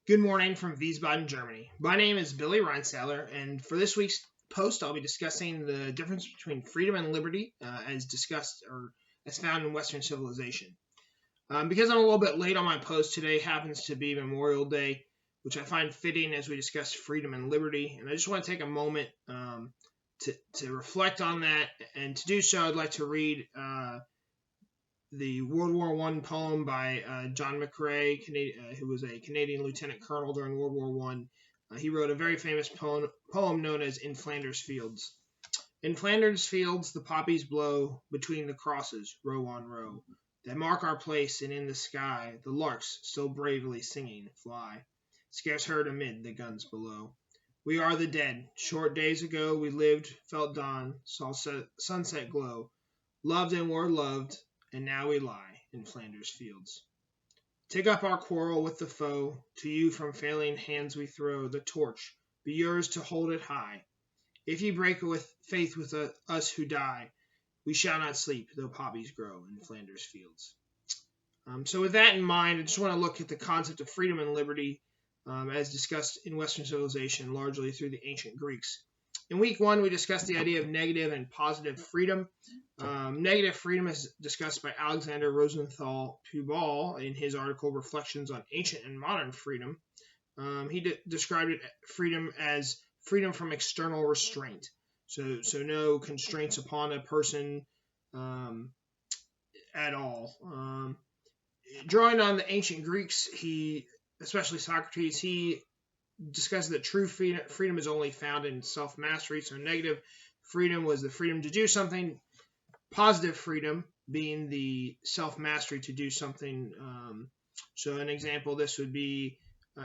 Good morning from Wiesbaden, Germany. My name is Billy Reinstaller, and for this week's post, I'll be discussing the difference between freedom and liberty as discussed or as found in Western civilization. Because I'm a little bit late on my post, today happens to be Memorial Day, which I find fitting as we discuss freedom and liberty, and I just want to take a moment to reflect on that, and to do so, I'd like to read the World War I poem by John McCrae, who was a Canadian lieutenant colonel during World War I. He wrote a very famous poem known as In Flanders Fields. In Flanders Fields the poppies blow between the crosses, row on row, that mark our place, and in the sky the larks, still bravely singing, fly, scarce heard amid the guns below. We are the dead. Short days ago we lived, felt dawn, saw sunset glow, loved and were loved, and now we lie in Flanders Fields. Take up our quarrel with the foe, to you from failing hands we throw the torch, be yours to hold it high. If ye break with faith with us who die, we shall not sleep, though poppies grow in Flanders Fields. So with that in mind, I just want to look at the concept of freedom and liberty as discussed in Western civilization, largely through the ancient Greeks. In week one, we discussed the idea of negative and positive freedom. Negative freedom is discussed by Alexander Rosenthal Pubal in his article Reflections on Ancient and Modern Freedom. He described freedom as freedom from external restraint. So no constraints upon a person at all. Drawing on the ancient Greeks, especially Socrates, he discussed that true freedom is only found in self-mastery. So negative freedom was the freedom to do something. Positive freedom being the self-mastery to do something. So an example, this would be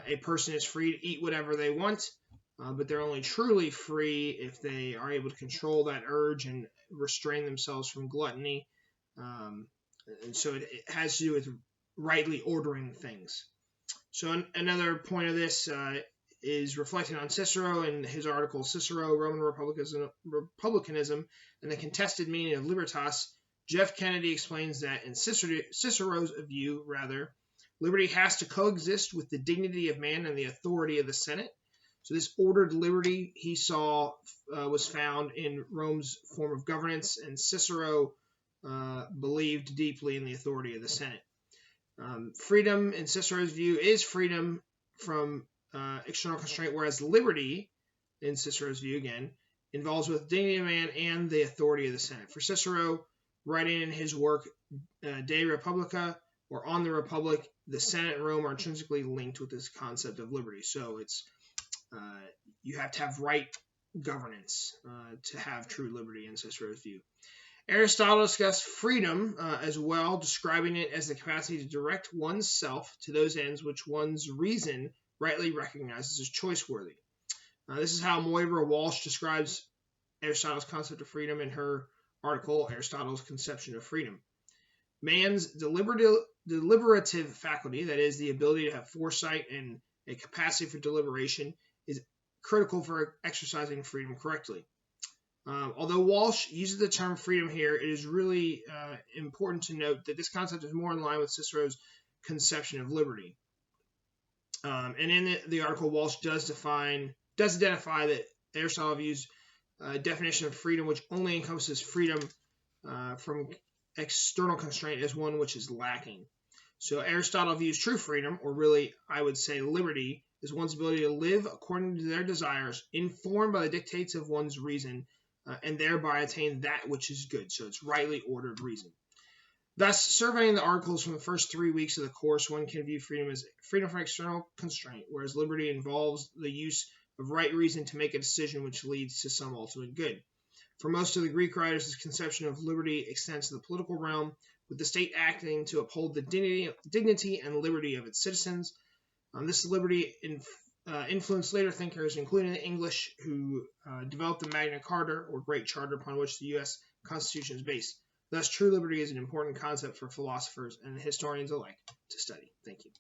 a person is free to eat whatever they want, but they're only truly free if they are able to control that urge and restrain themselves from gluttony. And so it has to do with rightly ordering things. So another point of this is reflecting on Cicero in his article Cicero, Roman Republicanism, and the Contested Meaning of Libertas. Geoff Kennedy explains that in Cicero's view, liberty has to coexist with the dignity of man and the authority of the Senate. So this ordered liberty he saw was found in Rome's form of governance, and Cicero believed deeply in the authority of the Senate. Freedom, in Cicero's view, is freedom from external constraint, whereas liberty, in Cicero's view, again, involves both dignity of man and the authority of the Senate. For Cicero, writing in his work De Republica, or On the Republic, the Senate and Rome are intrinsically linked with this concept of liberty. So it's you have to have right governance to have true liberty in Cicero's view. Aristotle discussed freedom as well, describing it as the capacity to direct one's self to those ends which one's reason rightly recognizes as choice-worthy. This is how Moira Walsh describes Aristotle's concept of freedom in her article, Aristotle's Conception of Freedom. Man's deliberative faculty, that is, the ability to have foresight and a capacity for deliberation, is critical for exercising freedom correctly. Although Walsh uses the term freedom here, it is really important to note that this concept is more in line with Cicero's conception of liberty. And in the article, Walsh does identify that Aristotle views a definition of freedom which only encompasses freedom from external constraint as one which is lacking. So Aristotle views true freedom, or really I would say liberty, as one's ability to live according to their desires, informed by the dictates of one's reason, and thereby attain that which is good. So it's rightly ordered reason. Thus, surveying the articles from the first 3 weeks of the course, one can view freedom as freedom from external constraint, whereas liberty involves the use of right reason to make a decision which leads to some ultimate good. For most of the Greek writers, this conception of liberty extends to the political realm, with the state acting to uphold the dignity and liberty of its citizens. This liberty influenced later thinkers, including the English, who developed the Magna Carta, or Great Charter, upon which the U.S. Constitution is based. Thus, true liberty is an important concept for philosophers and historians alike to study. Thank you.